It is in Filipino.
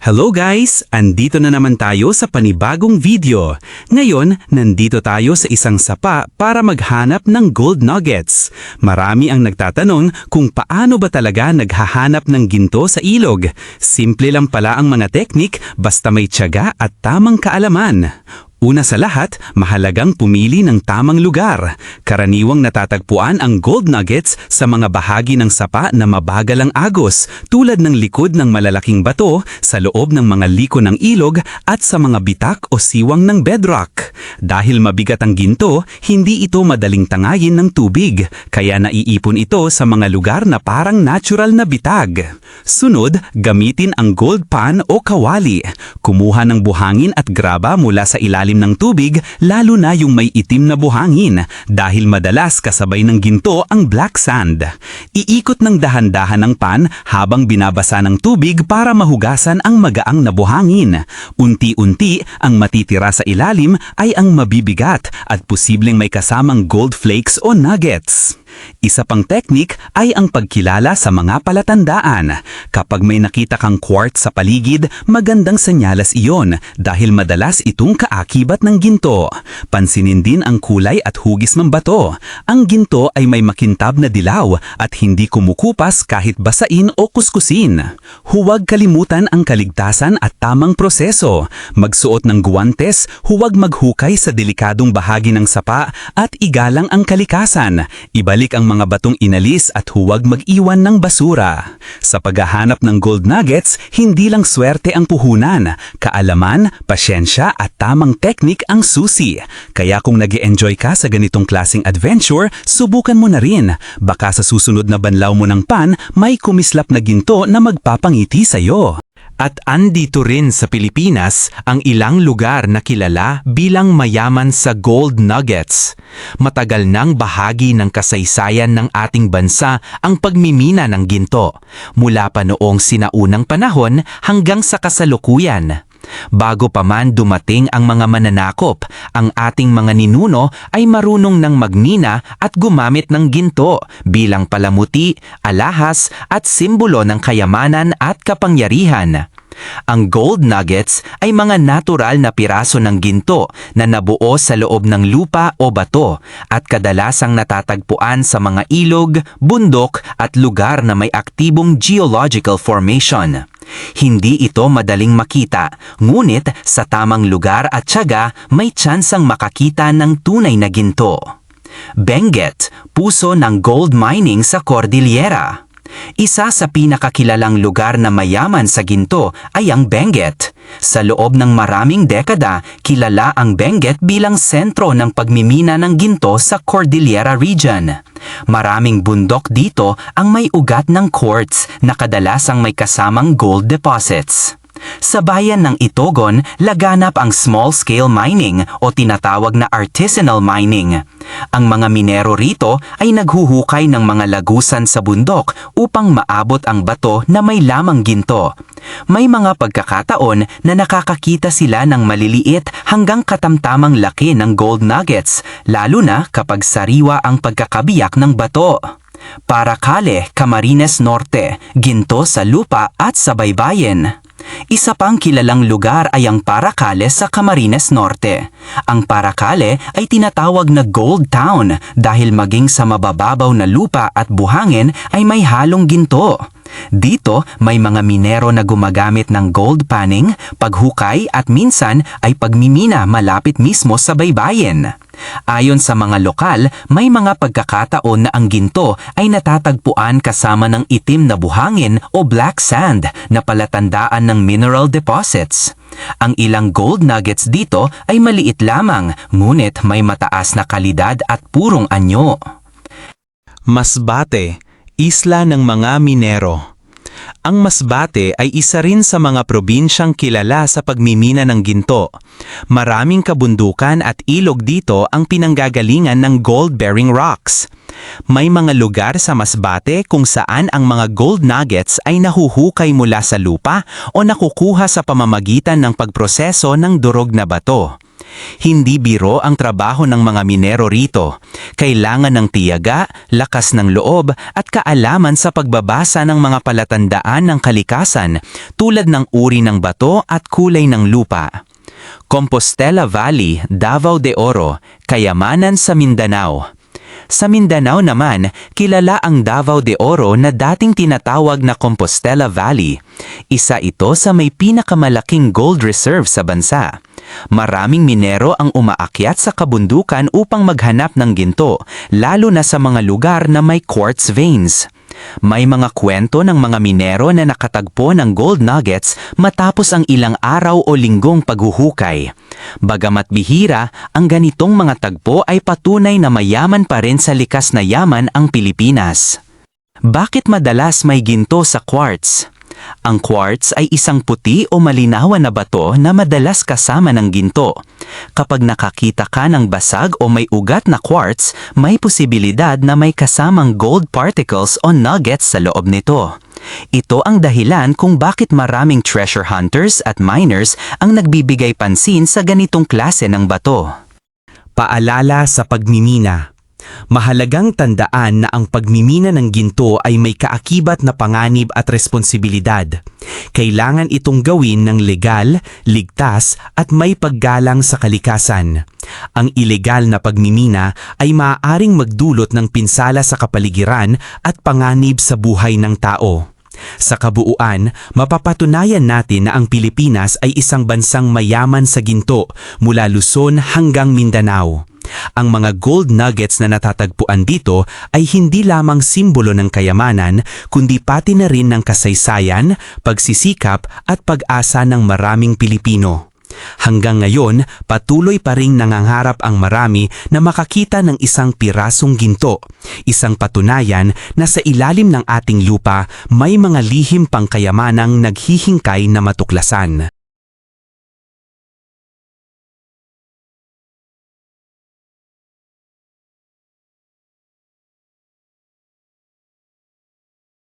Hello guys! Andito na naman tayo sa panibagong video. Ngayon, nandito tayo sa isang sapa para maghanap ng gold nuggets. Marami ang nagtatanong kung paano ba talaga naghahanap ng ginto sa ilog. Simple lang pala ang mga teknik basta may tiyaga at tamang kaalaman. Una sa lahat, mahalagang pumili ng tamang lugar. Karaniwang natatagpuan ang gold nuggets sa mga bahagi ng sapa na mabagal ang agos, tulad ng likod ng malalaking bato, sa loob ng mga liko ng ilog at sa mga bitak o siwang ng bedrock. Dahil mabigat ang ginto, hindi ito madaling tangayin ng tubig, kaya naiipon ito sa mga lugar na parang natural na bitag. Sunod, gamitin ang gold pan o kawali. Kumuha ng buhangin at graba mula sa ilalim ng tubig, lalo na yung may itim na buhangin, dahil madalas kasabay ng ginto ang black sand. Iikot ng dahan-dahan ang pan habang binabasa ng tubig para mahugasan ang magaang na buhangin. Unti-unti, ang matitira sa ilalim ay ang mabibigat at posibleng may kasamang gold flakes o nuggets. Isa pang teknik ay ang pagkilala sa mga palatandaan. Kapag may nakita kang quartz sa paligid, magandang senyalas iyon dahil madalas itong kaakibat ng ginto. Pansinin din ang kulay at hugis ng bato. Ang ginto ay may makintab na dilaw at hindi kumukupas kahit basain o kuskusin. Huwag kalimutan ang kaligtasan at tamang proseso. Magsuot ng guwantes, huwag maghukay sa delikadong bahagi ng sapa at igalang ang kalikasan. Ibalik ang mga batong inalis at huwag mag-iwan ng basura. Sa paghahanap ng gold nuggets, hindi lang swerte ang puhunan. Kaalaman, pasyensya at tamang teknik ang susi. Kaya kung nag-e-enjoy ka sa ganitong klaseng adventure, subukan mo na rin. Baka sa susunod na banlaw mo ng pan, may kumislap na ginto na magpapangiti sa'yo. At andito rin sa Pilipinas ang ilang lugar na kilala bilang mayaman sa gold nuggets. Matagal nang bahagi ng kasaysayan ng ating bansa ang pagmimina ng ginto, mula pa noong sinaunang panahon hanggang sa kasalukuyan. Bago pa man dumating ang mga mananakop, ang ating mga ninuno ay marunong ng magmina at gumamit ng ginto bilang palamuti, alahas at simbolo ng kayamanan at kapangyarihan. Ang gold nuggets ay mga natural na piraso ng ginto na nabuo sa loob ng lupa o bato at kadalasang natatagpuan sa mga ilog, bundok at lugar na may aktibong geological formation. Hindi ito madaling makita, ngunit sa tamang lugar at tiyaga may tsansang makakita ng tunay na ginto. Benguet, puso ng gold mining sa Cordillera. Isa sa pinakakilalang lugar na mayaman sa ginto ay ang Benguet. Sa loob ng maraming dekada, kilala ang Benguet bilang sentro ng pagmimina ng ginto sa Cordillera region. Maraming bundok dito ang may ugat ng quartz na kadalasang may kasamang gold deposits. Sa bayan ng Itogon, laganap ang small-scale mining o tinatawag na artisanal mining. Ang mga minero rito ay naghuhukay ng mga lagusan sa bundok upang maabot ang bato na may lamang ginto. May mga pagkakataon na nakakakita sila ng maliliit hanggang katamtamang laki ng gold nuggets, lalo na kapag sariwa ang pagkakabiyak ng bato. Paracale, Camarines Norte, ginto sa lupa at sa baybayin. Isa pang kilalang lugar ay ang Paracale sa Camarines Norte. Ang Paracale ay tinatawag na Gold Town dahil maging sa mabababaw na lupa at buhangin ay may halong ginto. Dito may mga minero na gumagamit ng gold panning, paghukay at minsan ay pagmimina malapit mismo sa baybayin. Ayon sa mga lokal, may mga pagkakataon na ang ginto ay natatagpuan kasama ng itim na buhangin o black sand na palatandaan ng mineral deposits. Ang ilang gold nuggets dito ay maliit lamang, ngunit may mataas na kalidad at purong anyo. Masbate, isla ng mga minero. Ang Masbate ay isa rin sa mga probinsyang kilala sa pagmimina ng ginto. Maraming kabundukan at ilog dito ang pinanggagalingan ng gold-bearing rocks. May mga lugar sa Masbate kung saan ang mga gold nuggets ay nahuhukay mula sa lupa o nakukuha sa pamamagitan ng pagproseso ng durog na bato. Hindi biro ang trabaho ng mga minero rito. Kailangan ng tiyaga, lakas ng loob at kaalaman sa pagbabasa ng mga palatandaan ng kalikasan tulad ng uri ng bato at kulay ng lupa. Compostela Valley, Davao de Oro, kayamanan sa Mindanao. Sa Mindanao naman, kilala ang Davao de Oro na dating tinatawag na Compostela Valley. Isa ito sa may pinakamalaking gold reserve sa bansa. Maraming minero ang umaakyat sa kabundukan upang maghanap ng ginto, lalo na sa mga lugar na may quartz veins. May mga kwento ng mga minero na nakatagpo ng gold nuggets matapos ang ilang araw o linggong paghuhukay. Bagamat bihira, ang ganitong mga tagpo ay patunay na mayaman pa rin sa likas na yaman ang Pilipinas. Bakit madalas may ginto sa quartz? Ang quartz ay isang puti o malinawan na bato na madalas kasama ng ginto. Kapag nakakita ka ng basag o may ugat na quartz, may posibilidad na may kasamang gold particles o nuggets sa loob nito. Ito ang dahilan kung bakit maraming treasure hunters at miners ang nagbibigay pansin sa ganitong klase ng bato. Paalala sa pagmimina. Mahalagang tandaan na ang pagmimina ng ginto ay may kaakibat na panganib at responsibilidad. Kailangan itong gawin ng legal, ligtas at may paggalang sa kalikasan. Ang ilegal na pagmimina ay maaaring magdulot ng pinsala sa kapaligiran at panganib sa buhay ng tao. Sa kabuuan, mapapatunayan natin na ang Pilipinas ay isang bansang mayaman sa ginto mula Luzon hanggang Mindanao. Ang mga gold nuggets na natatagpuan dito ay hindi lamang simbolo ng kayamanan, kundi pati na rin ng kasaysayan, pagsisikap at pag-asa ng maraming Pilipino. Hanggang ngayon, patuloy pa ring nangangarap ang marami na makakita ng isang pirasong ginto, isang patunayan na sa ilalim ng ating lupa may mga lihim pang kayamanang naghihingkay na matuklasan.